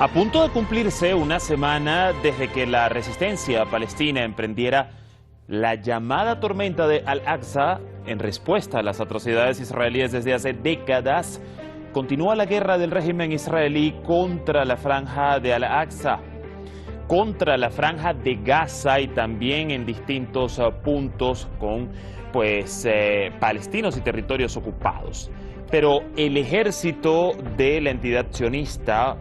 A punto de cumplirse una semana desde que la resistencia palestina emprendiera la llamada tormenta de Al-Aqsa en respuesta a las atrocidades israelíes desde hace décadas, continúa la guerra del régimen israelí contra la franja de Al-Aqsa, contra la franja de Gaza y también en distintos puntos con palestinos y territorios ocupados. Pero el ejército de la entidad sionista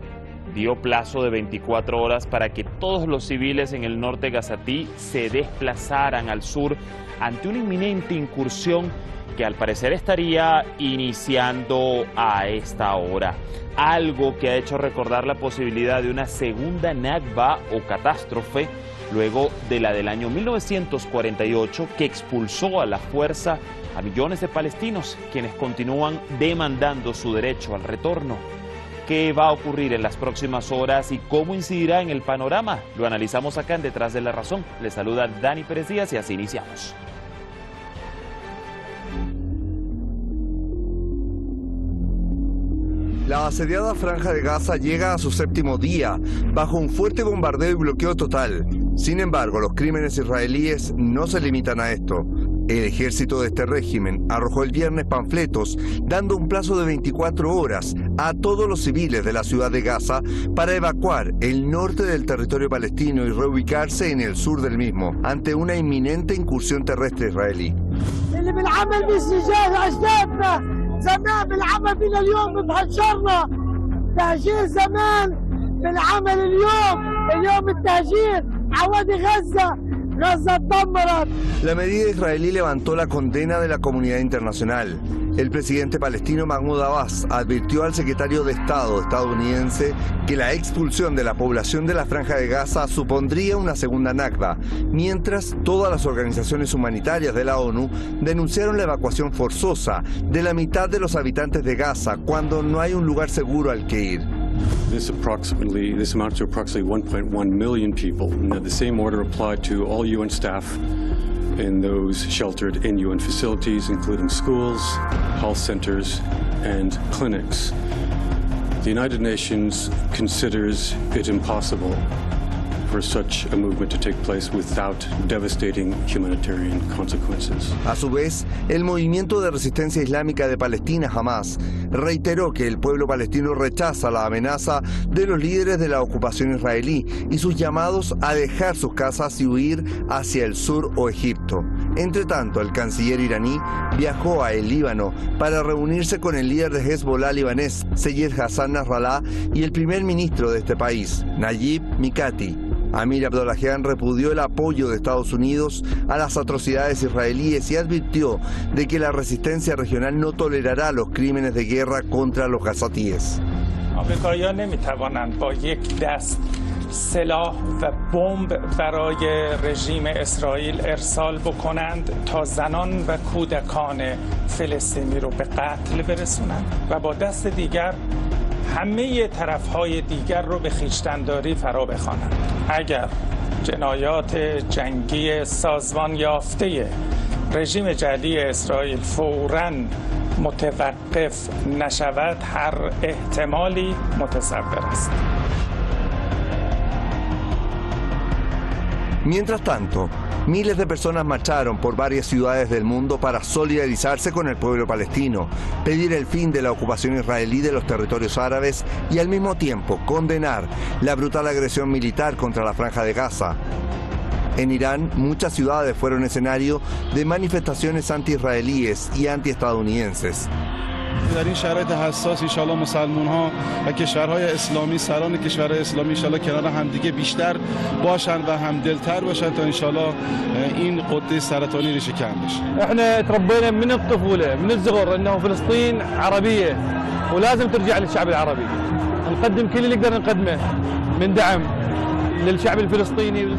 dio plazo de 24 horas para que todos los civiles en el norte gazatí se desplazaran al sur ante una inminente incursión que al parecer estaría iniciando a esta hora. Algo que ha hecho recordar la posibilidad de una segunda Nakba o catástrofe luego de la del año 1948 que expulsó a la fuerza a millones de palestinos quienes continúan demandando su derecho al retorno. ¿Qué va a ocurrir en las próximas horas y cómo incidirá en el panorama? Lo analizamos acá en Detrás de la Razón. Les saluda Dani Pérez Díaz y así iniciamos. La asediada franja de Gaza llega a su séptimo día, bajo un fuerte bombardeo y bloqueo total. Sin embargo, los crímenes israelíes no se limitan a esto. El ejército de este régimen arrojó el viernes panfletos, dando un plazo de 24 horas a todos los civiles de la ciudad de Gaza para evacuar el norte del territorio palestino y reubicarse en el sur del mismo, ante una inminente incursión terrestre israelí. زمان بالعمل من اليوم بتهجرنا تهجير زمان بالعمل اليوم التهجير عوادي غزة اتدمرت. La medida israelí levantó la condena de la comunidad internacional. El presidente palestino Mahmoud Abbas advirtió al secretario de Estado estadounidense que la expulsión de la población de la Franja de Gaza supondría una segunda Nakba, mientras todas las organizaciones humanitarias de la ONU denunciaron la evacuación forzosa de la mitad de los habitantes de Gaza cuando no hay un lugar seguro al que ir. This amounts to approximately 1.1 million people. Now, the same order applied to all UN staff and those sheltered in UN facilities, including schools, health centers, and clinics. The United Nations considers it impossible for such a movement to take place without devastating humanitarian consequences. A su vez, el movimiento de resistencia islámica de Palestina, Hamas, reiteró que el pueblo palestino rechaza la amenaza de los líderes de la ocupación israelí y sus llamados a dejar sus casas y huir hacia el sur o Egipto. Entre tanto, el canciller iraní viajó a el Líbano para reunirse con el líder de Hezbollah libanés, Seyed Hassan Nasrallah, y el primer ministro de este país, Nayib Mikati. Amir Abdollahian repudió el apoyo de Estados Unidos a las atrocidades israelíes y advirtió de que la resistencia regional no tolerará los crímenes de guerra contra los gazatíes. سلاح و بمب برای رژیم اسرائیل ارسال بکنند تا زنان و کودکان فلسطینی رو به قتل برسونند و با دست دیگر همه طرفهای دیگر رو به خویشتن‌داری فرا بخوانند. اگر جنایات جنگی سازمان یافته رژیم جعلی اسرائیل فوراً متوقف نشود، هر احتمالی متصور است. Mientras tanto, miles de personas marcharon por varias ciudades del mundo para solidarizarse con el pueblo palestino, pedir el fin de la ocupación israelí de los territorios árabes y al mismo tiempo condenar la brutal agresión militar contra la Franja de Gaza. En Irán, muchas ciudades fueron escenario de manifestaciones anti-israelíes y anti-estadounidenses. در این شرایط حساس انشالله مسلمان‌ها و کشورهای اسلامی سران کشورهای اسلامی انشالله کنار همدیگه بیشتر باشن و همدلتر باشن تا انشالله این قده سرطانی شکن بشه. احنا تربينا من الطفوله من الصغر انه فلسطين عربيه ولازم ترجع للشعب العربي. نقدم كل اللي نقدر نقدمه من دعم للشعب الفلسطيني.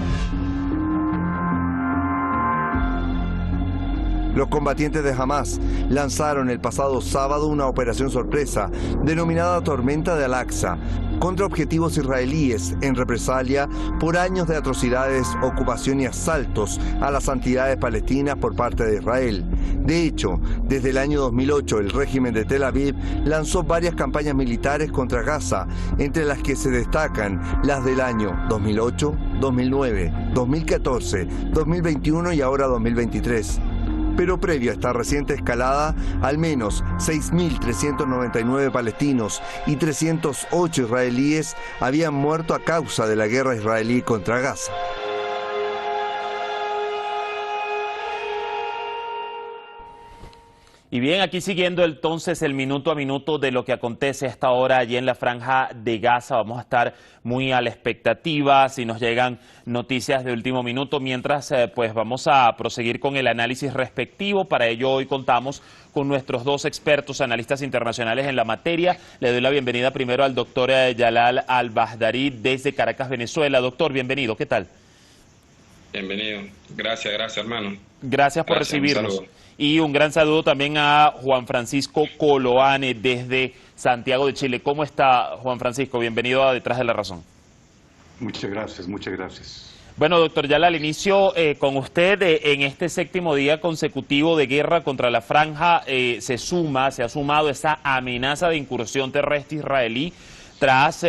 Los combatientes de Hamas lanzaron el pasado sábado una operación sorpresa denominada Tormenta de Al-Aqsa contra objetivos israelíes en represalia por años de atrocidades, ocupación y asaltos a las santidades palestinas por parte de Israel. De hecho, desde el año 2008 el régimen de Tel Aviv lanzó varias campañas militares contra Gaza, entre las que se destacan las del año 2008, 2009, 2014, 2021 y ahora 2023. Pero previo a esta reciente escalada, al menos 6.399 palestinos y 308 israelíes habían muerto a causa de la guerra israelí contra Gaza. Y bien, aquí siguiendo entonces el minuto a minuto de lo que acontece a esta hora allí en la Franja de Gaza. Vamos a estar muy a la expectativa si nos llegan noticias de último minuto. Mientras, pues vamos a proseguir con el análisis respectivo. Para ello hoy contamos con nuestros dos expertos, analistas internacionales en la materia. Le doy la bienvenida primero al doctor Yalal Al-Bahdari desde Caracas, Venezuela. Doctor, bienvenido. ¿Qué tal? Bienvenido. Gracias, hermano. Gracias por recibirnos. Y un gran saludo también a Juan Francisco Coloane desde Santiago de Chile. ¿Cómo está, Juan Francisco? Bienvenido a Detrás de la Razón. Muchas gracias, muchas gracias. Bueno, doctor Yalal, inicio con usted. En este séptimo día consecutivo de guerra contra la Franja se ha sumado esa amenaza de incursión terrestre israelí tras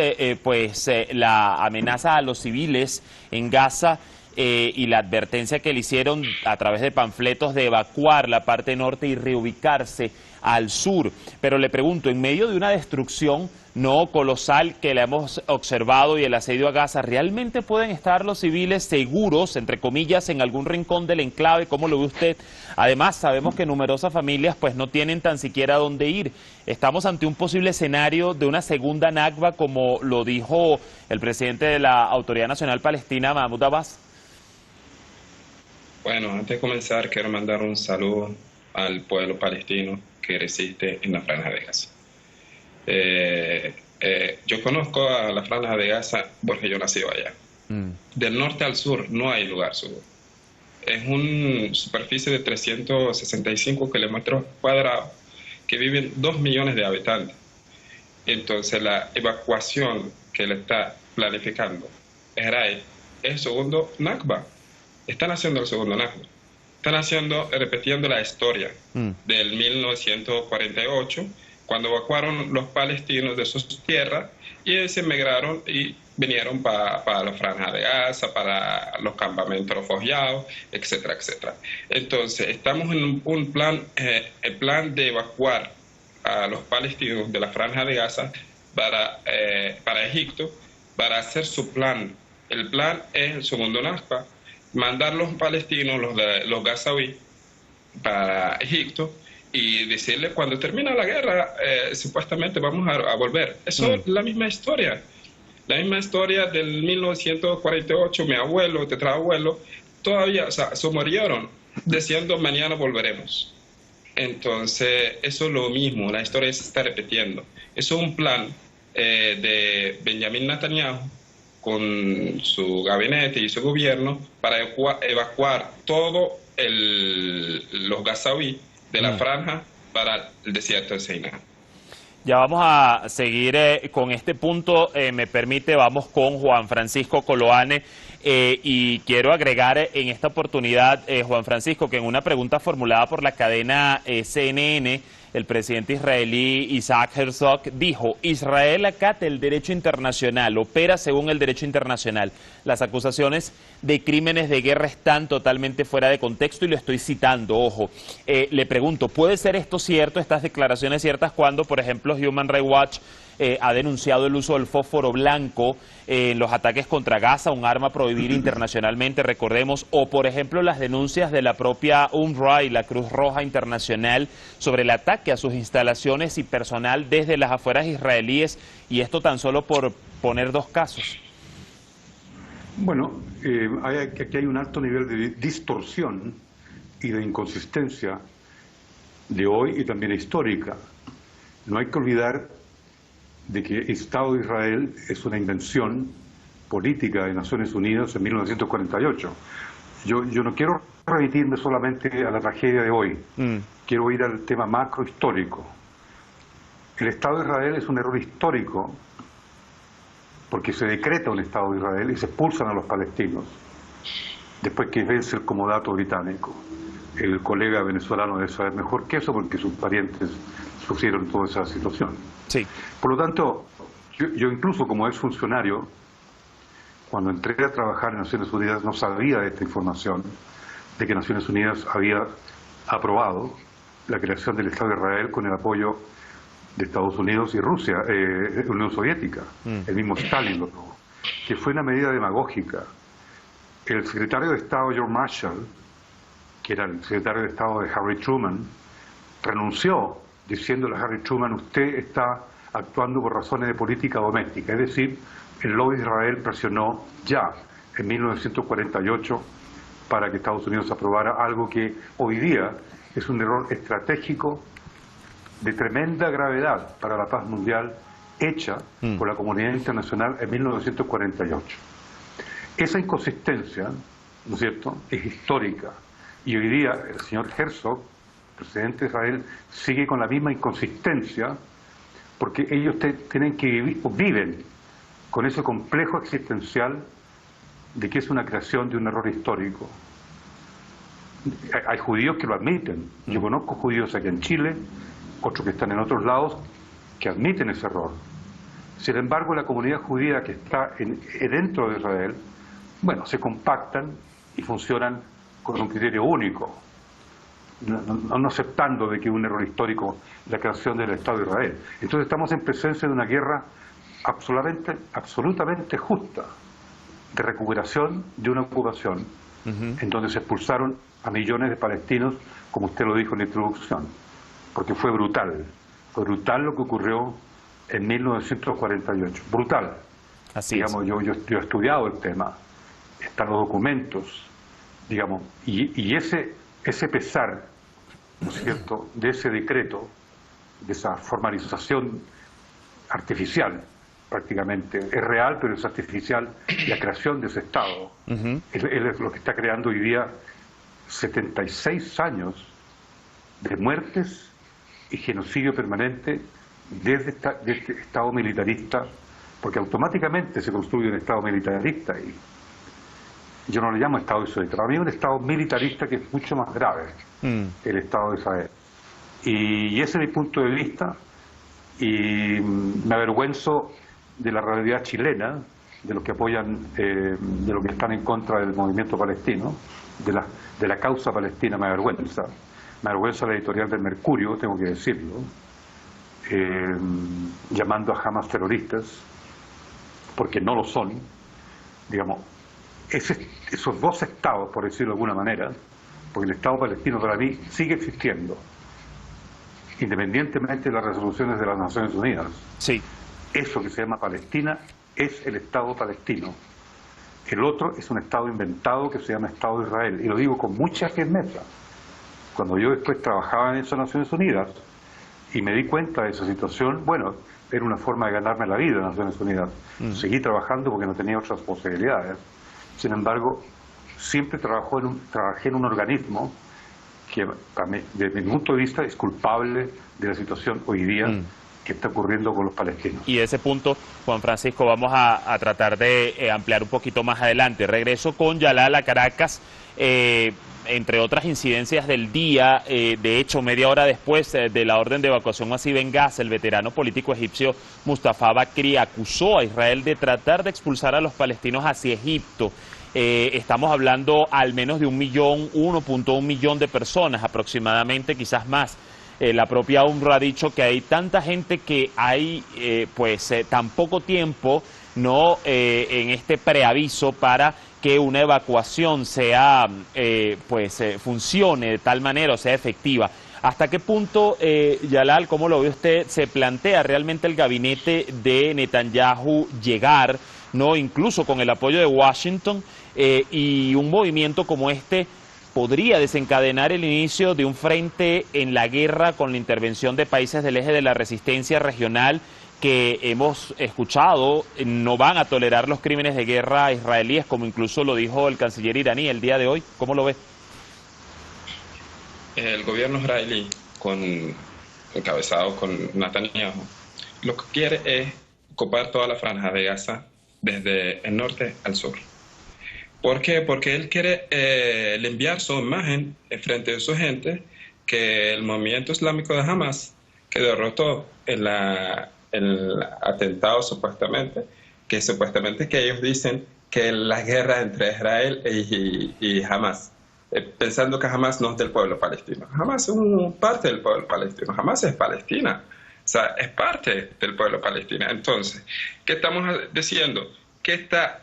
la amenaza a los civiles en Gaza. Y la advertencia que le hicieron a través de panfletos de evacuar la parte norte y reubicarse al sur. Pero le pregunto, en medio de una destrucción no colosal que le hemos observado y el asedio a Gaza, ¿realmente pueden estar los civiles seguros, entre comillas, en algún rincón del enclave? ¿Cómo lo ve usted? Además, sabemos que numerosas familias pues no tienen tan siquiera dónde ir. Estamos ante un posible escenario de una segunda Nakba, como lo dijo el presidente de la Autoridad Nacional Palestina, Mahmoud Abbas. Bueno, antes de comenzar quiero mandar un saludo al pueblo palestino que resiste en la Franja de Gaza. Yo conozco a la Franja de Gaza porque yo nací allá. Del norte al sur no hay lugar seguro. Es una superficie de 365 kilómetros cuadrados que viven 2 millones de habitantes. Entonces la evacuación que le está planificando Israel es el segundo Nakba. Están haciendo el segundo Nakba. Están repitiendo la historia del 1948, cuando evacuaron los palestinos de sus tierras y se emigraron y vinieron para la Franja de Gaza, para los campamentos refugiados, etcétera, etcétera. Entonces, estamos en un plan, el plan de evacuar a los palestinos de la Franja de Gaza para Egipto, para hacer su plan. El plan es el segundo Nakba, mandar los palestinos, los gazaúis, para Egipto y decirles cuando termina la guerra, supuestamente vamos a volver. Eso es la misma historia. La misma historia del 1948, mi abuelo, tetrabuelo, todavía, o sea, se murieron diciendo mañana volveremos. Entonces, eso es lo mismo, la historia se está repitiendo. Eso es un plan de Benjamin Netanyahu con su gabinete y su gobierno para evacuar todos los gazaúis de la franja para el desierto de Sinai. Ya vamos a seguir con este punto, me permite, vamos con Juan Francisco Coloane y quiero agregar en esta oportunidad, Juan Francisco, que en una pregunta formulada por la cadena CNN, el presidente israelí Isaac Herzog dijo: Israel acata el derecho internacional, opera según el derecho internacional. Las acusaciones de crímenes de guerra están totalmente fuera de contexto y lo estoy citando, ojo. Le pregunto, ¿puede ser esto cierto, estas declaraciones ciertas, cuando, por ejemplo, Human Rights Watch ha denunciado el uso del fósforo blanco en los ataques contra Gaza, un arma prohibida internacionalmente, recordemos, o por ejemplo las denuncias de la propia UNRWA y la Cruz Roja Internacional sobre el ataque a sus instalaciones y personal desde las afueras israelíes, y esto tan solo por poner dos casos? Bueno, aquí hay un alto nivel de distorsión y de inconsistencia de hoy y también histórica. No hay que olvidar de que el Estado de Israel es una invención política de Naciones Unidas en 1948. Yo no quiero remitirme solamente a la tragedia de hoy, quiero ir al tema macrohistórico. El Estado de Israel es un error histórico porque se decreta un Estado de Israel y se expulsan a los palestinos después que vence el comodato británico. el colega venezolano debe saber mejor que eso, porque sus parientes sufrieron toda esa situación. Sí. Por lo tanto, yo incluso como ex funcionario, cuando entré a trabajar en Naciones Unidas, no sabía de esta información, de que Naciones Unidas había aprobado la creación del Estado de Israel con el apoyo de Estados Unidos y Rusia, Unión Soviética. El mismo Stalin lo aprobó, que fue una medida demagógica. El secretario de Estado George Marshall, que era el secretario de Estado de Harry Truman, renunció diciéndole a Harry Truman: usted está actuando por razones de política doméstica. Es decir, el lobby de Israel presionó ya en 1948 para que Estados Unidos aprobara algo que hoy día es un error estratégico de tremenda gravedad para la paz mundial, hecha por la comunidad internacional en 1948. Esa inconsistencia, ¿no es cierto?, es histórica. Y hoy día el señor Herzog, presidente de Israel, sigue con la misma inconsistencia, porque ellos tienen que vivir, o viven con ese complejo existencial de que es una creación de un error histórico. Hay judíos que lo admiten. Yo conozco judíos aquí en Chile, otros que están en otros lados, que admiten ese error. Sin embargo, la comunidad judía que está dentro de Israel, bueno, se compactan y funcionan con un criterio único, no aceptando de que un error histórico la creación del Estado de Israel. Entonces estamos en presencia de una guerra absolutamente justa, de recuperación de una ocupación, en donde se expulsaron a millones de palestinos, como usted lo dijo en la introducción, porque fue brutal lo que ocurrió en 1948, brutal. Así digamos, es. Yo he estudiado el tema, están los documentos, digamos, y ese pesar, ¿no es cierto?, de ese decreto, de esa formalización artificial, prácticamente, es real, pero es artificial, la creación de ese Estado. Él es lo que está creando hoy día 76 años de muertes y genocidio permanente desde este Estado militarista, porque automáticamente se construye un Estado militarista, y yo no le llamo Estado israelita, para mí es un Estado militarista que es mucho más grave, el Estado de Israel. Y ese es mi punto de vista, y me avergüenzo de la realidad chilena, de los que apoyan, de los que están en contra del movimiento palestino, de la causa palestina. Me avergüenza la editorial del Mercurio, tengo que decirlo, llamando a Hamas terroristas, porque no lo son. Digamos, esos dos estados, por decirlo de alguna manera, porque el Estado palestino para mí sigue existiendo, independientemente de las resoluciones de las Naciones Unidas. Sí. Eso que se llama Palestina es el Estado palestino. El otro es un Estado inventado que se llama Estado de Israel. Y lo digo con mucha firmeza. Cuando yo después trabajaba en esas Naciones Unidas y me di cuenta de esa situación, bueno, era una forma de ganarme la vida en Naciones Unidas. Seguí trabajando porque no tenía otras posibilidades. Sin embargo, siempre trabajé en un organismo que, desde mi punto de vista, es culpable de la situación hoy día que está ocurriendo con los palestinos. Y ese punto, Juan Francisco, vamos a tratar de ampliar un poquito más adelante. Regreso con Yalal a Caracas. Entre otras incidencias del día, de hecho, media hora después de la orden de evacuación masiva en Gaza, el veterano político egipcio Mustafa Bakri acusó a Israel de tratar de expulsar a los palestinos hacia Egipto. Estamos hablando al menos de 1.1 millón de personas aproximadamente, quizás más. La propia UNRWA ha dicho que hay tanta gente que hay tan poco tiempo en este preaviso para que una evacuación sea funcione de tal manera o sea efectiva. ¿Hasta qué punto, Yalal, cómo lo ve usted, se plantea realmente el gabinete de Netanyahu llegar, incluso con el apoyo de Washington, y un movimiento como este podría desencadenar el inicio de un frente en la guerra con la intervención de países del eje de la resistencia regional que hemos escuchado no van a tolerar los crímenes de guerra israelíes, como incluso lo dijo el canciller iraní el día de hoy? ¿Cómo lo ve? El gobierno israelí, encabezado con Netanyahu, lo que quiere es ocupar toda la franja de Gaza desde el norte al sur. ¿Por qué? Porque él quiere limpiar su imagen frente a su gente, que el movimiento islámico de Hamas, que derrotó el atentado supuestamente que ellos dicen que la guerra entre Israel y Hamas, pensando que Hamas no es del pueblo palestino. Hamas es parte del pueblo palestino, Hamas es Palestina, o sea, es parte del pueblo palestino. Entonces, ¿qué estamos diciendo? ¿Qué está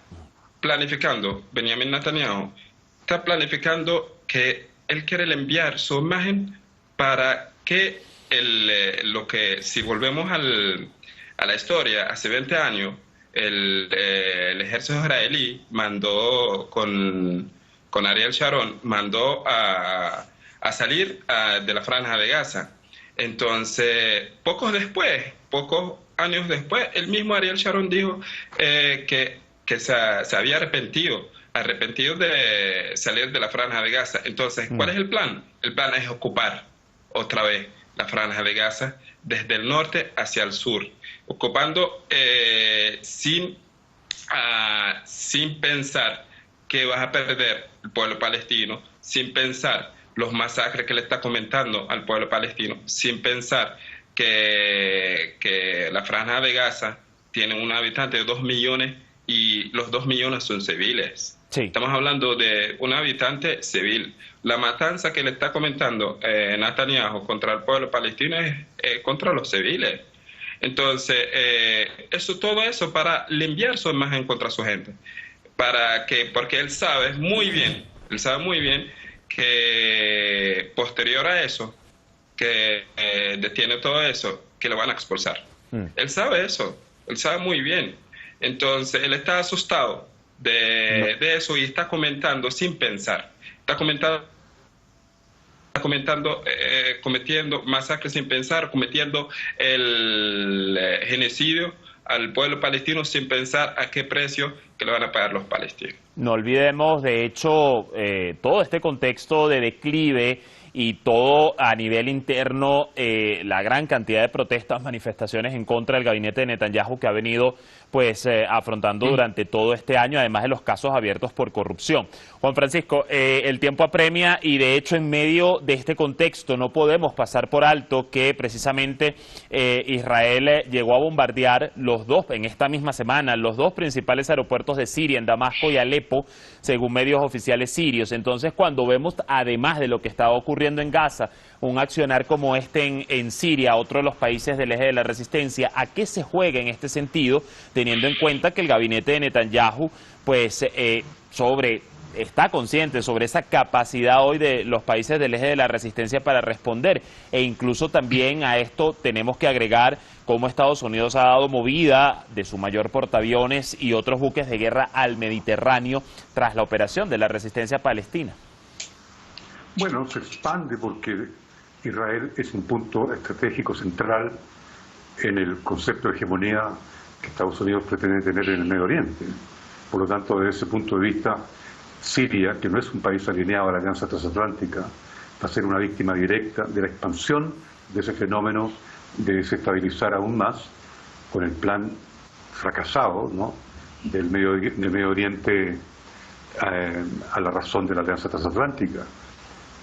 planificando Benjamin Netanyahu? Está planificando que él quiere enviar su imagen para que si volvemos a la historia, hace 20 años, el ejército israelí mandó con Ariel Sharon, mandó a salir de la Franja de Gaza. Entonces, pocos años después, el mismo Ariel Sharon dijo que se había arrepentido de salir de la Franja de Gaza. Entonces, ¿cuál es el plan? El plan es ocupar otra vez la Franja de Gaza desde el norte hacia el sur, ocupando sin pensar que vas a perder el pueblo palestino, sin pensar los masacres que le está comentando al pueblo palestino, sin pensar que la Franja de Gaza tiene un habitante de 2 millones y los 2 millones son civiles. Sí. Estamos hablando de un habitante civil. La matanza que le está comentando Netanyahu contra el pueblo palestino es contra los civiles. Entonces, todo eso para limpiar su imagen contra su gente. Porque él sabe muy bien que posterior a eso, que detiene todo eso, que lo van a expulsar. Él sabe eso, él sabe muy bien. Entonces, él está asustado de eso y está comentando sin pensar. Está cometiendo masacres sin pensar, cometiendo el genocidio al pueblo palestino sin pensar a qué precio que le van a pagar los palestinos. No olvidemos, de hecho, todo este contexto de declive y todo a nivel interno, la gran cantidad de protestas, manifestaciones en contra del gabinete de Netanyahu que ha venido afrontando durante todo este año, además de los casos abiertos por corrupción. Juan Francisco, el tiempo apremia y de hecho en medio de este contexto no podemos pasar por alto que precisamente Israel llegó a bombardear en esta misma semana, los 2 principales aeropuertos de Siria, en Damasco y Alepo, según medios oficiales sirios. Entonces, cuando vemos, además de lo que estaba ocurriendo en Gaza, un accionar como este en Siria, otro de los países del eje de la resistencia, ¿a qué se juega en este sentido, teniendo en cuenta que el gabinete de Netanyahu está consciente sobre esa capacidad hoy de los países del eje de la resistencia para responder? E incluso también a esto tenemos que agregar cómo Estados Unidos ha dado movida de su mayor portaaviones y otros buques de guerra al Mediterráneo tras la operación de la resistencia palestina. Bueno, se expande porque Israel es un punto estratégico central en el concepto de hegemonía que Estados Unidos pretende tener en el Medio Oriente. Por lo tanto, desde ese punto de vista, Siria, que no es un país alineado a la Alianza Transatlántica, va a ser una víctima directa de la expansión de ese fenómeno de desestabilizar aún más con el plan fracasado, ¿no?, del Medio Oriente a la razón de la Alianza Transatlántica.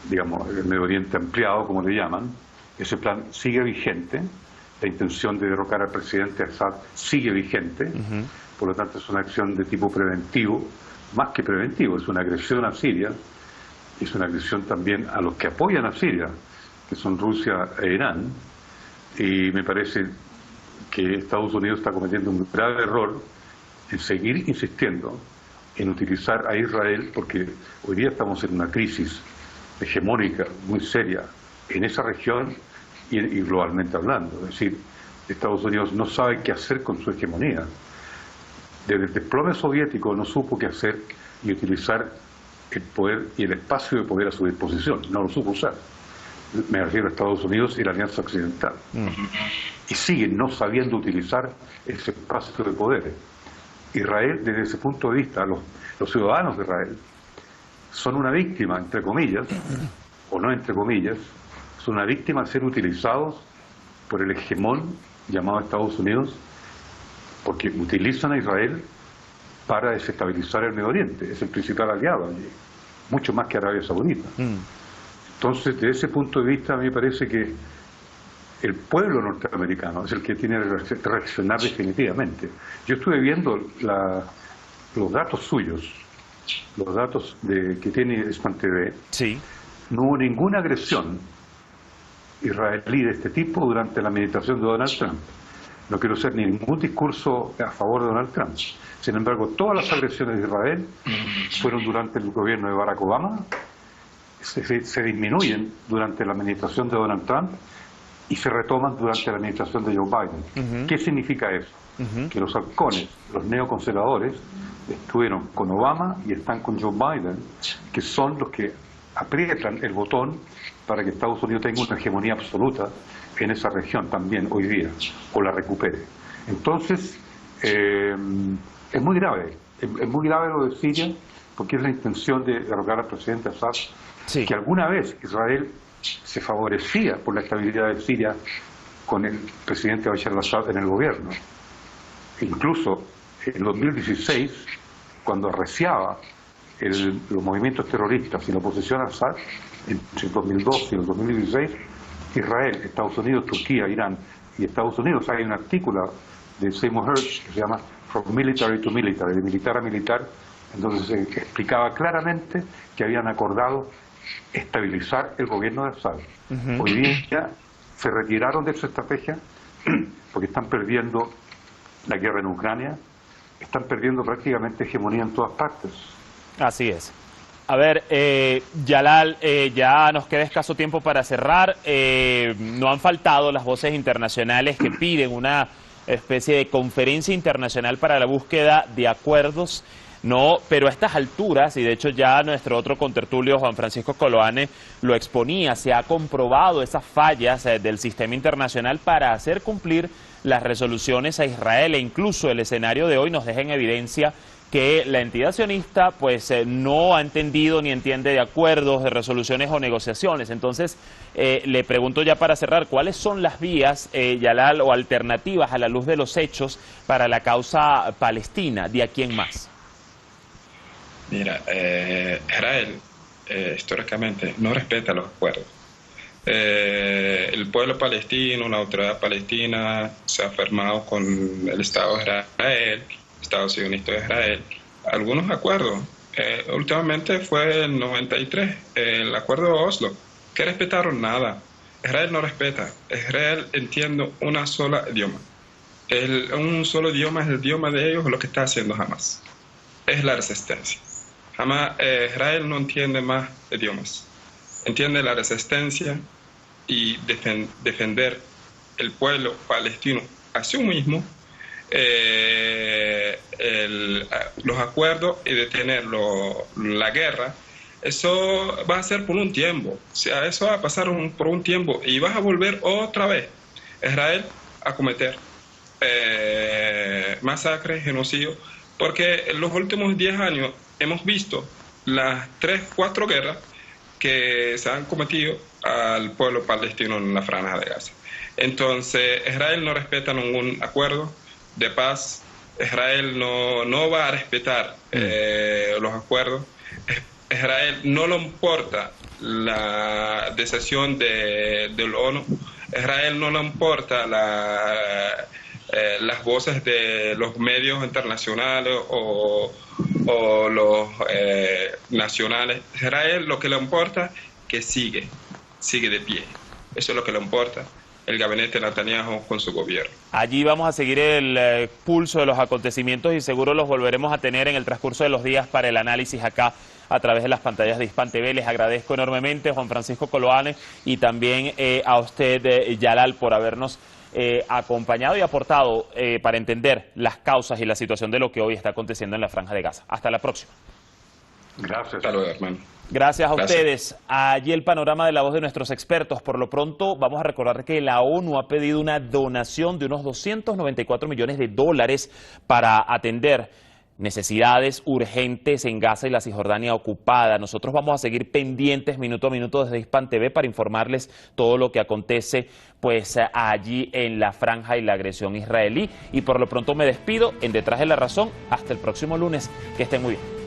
Digamos, el Medio Oriente ampliado, como le llaman. Ese plan sigue vigente, la intención de derrocar al presidente Assad sigue vigente, por lo tanto es una acción de tipo preventivo, más que preventivo, es una agresión a Siria, es una agresión también a los que apoyan a Siria, que son Rusia e Irán, y me parece que Estados Unidos está cometiendo un grave error en seguir insistiendo en utilizar a Israel, porque hoy día estamos en una crisis hegemónica muy seria en esa región y globalmente hablando. Es decir, Estados Unidos no sabe qué hacer con su hegemonía. Desde el desplome soviético no supo qué hacer y utilizar el poder y el espacio de poder a su disposición. No lo supo usar. Me refiero a Estados Unidos y la Alianza Occidental. Y siguen no sabiendo utilizar ese espacio de poder. Israel, desde ese punto de vista, los ciudadanos de Israel son una víctima, entre comillas, o no entre comillas, son una víctima de ser utilizados por el hegemón llamado Estados Unidos, porque utilizan a Israel para desestabilizar el Medio Oriente. Es el principal aliado allí, mucho más que Arabia Saudita. Entonces, desde ese punto de vista, a mí me parece que el pueblo norteamericano es el que tiene que reaccionar definitivamente. Yo estuve viendo los datos suyos, los datos que tiene Span TV. Sí. No hubo ninguna agresión israelí de este tipo durante la administración de Donald Trump. No quiero hacer ningún discurso a favor de Donald Trump. Sin embargo, todas las agresiones de Israel fueron durante el gobierno de Barack Obama, se disminuyen durante la administración de Donald Trump y se retoman durante la administración de Joe Biden. ¿Qué significa eso? Que los halcones, los neoconservadores, estuvieron con Obama y están con Joe Biden, que son los que aprietan el botón para que Estados Unidos tenga una hegemonía absoluta en esa región también hoy día, o la recupere. Entonces, es muy grave lo de Siria, porque es la intención de derrocar al presidente Assad, que alguna vez Israel se favorecía por la estabilidad de Siria con el presidente Bashar al-Assad en el gobierno. Incluso en 2016, cuando arreciaba los movimientos terroristas y la oposición a Assad, entre el 2012 y el 2016, Israel, Estados Unidos, Turquía, Irán y Estados Unidos, hay un artículo de Seymour Hersh que se llama From Military to Military, de militar a militar, entonces se explicaba claramente que habían acordado estabilizar el gobierno de Assad. Hoy día se retiraron de esa estrategia porque están perdiendo la guerra en Ucrania, están perdiendo prácticamente hegemonía en todas partes. Así es. A ver, Yalal, ya nos queda escaso tiempo para cerrar. No han faltado las voces internacionales que piden una especie de conferencia internacional para la búsqueda de acuerdos. No, pero a estas alturas, y de hecho ya nuestro otro contertulio, Juan Francisco Coloane, lo exponía, se ha comprobado esas fallas del sistema internacional para hacer cumplir las resoluciones a Israel, e incluso el escenario de hoy nos deja en evidencia que la entidad sionista pues no ha entendido ni entiende de acuerdos, de resoluciones o negociaciones. Entonces, le pregunto ya para cerrar, ¿cuáles son las vías, Yalal, o alternativas a la luz de los hechos para la causa palestina, de aquí en más? Mira, Israel históricamente no respeta los acuerdos. El pueblo palestino, la autoridad palestina se ha firmado con el Estado de Israel, Estado sionista de Israel, algunos acuerdos. Últimamente fue el 93, el acuerdo de Oslo, que respetaron nada. Israel no respeta. Israel entiende una sola idioma. Un solo idioma es el idioma de ellos, lo que está haciendo Hamas. Es la resistencia. Israel no entiende más idiomas. Entiende la resistencia y defender el pueblo palestino a sí mismo, los acuerdos y detener la guerra. Eso va a ser por un tiempo. O sea, eso va a pasar por un tiempo y vas a volver otra vez Israel a cometer masacres, genocidios, porque en los últimos 10 años hemos visto las 3-4 guerras que se han cometido al pueblo palestino en la Franja de Gaza. Entonces, Israel no respeta ningún acuerdo de paz. Israel no va a respetar los acuerdos. Israel no le importa la decisión de la ONU. Israel no le importa las voces de los medios internacionales o los nacionales. Israel lo que le importa que sigue de pie. Eso es lo que le importa el gabinete Netanyahu con su gobierno. Allí vamos a seguir el pulso de los acontecimientos y seguro los volveremos a tener en el transcurso de los días para el análisis acá a través de las pantallas de Hispan TV. Les agradezco enormemente, Juan Francisco Coloane, y también a usted, Yalal, por habernos acompañado y aportado para entender las causas y la situación de lo que hoy está aconteciendo en la Franja de Gaza. Hasta la próxima. Gracias. Hasta luego, hermano. Gracias a ustedes. Allí el panorama de la voz de nuestros expertos. Por lo pronto, vamos a recordar que la ONU ha pedido una donación de unos $294 millones para atender necesidades urgentes en Gaza y la Cisjordania ocupada. Nosotros vamos a seguir pendientes minuto a minuto desde Hispan TV para informarles todo lo que acontece pues allí en la franja y la agresión israelí. Y por lo pronto me despido en Detrás de la Razón. Hasta el próximo lunes. Que estén muy bien.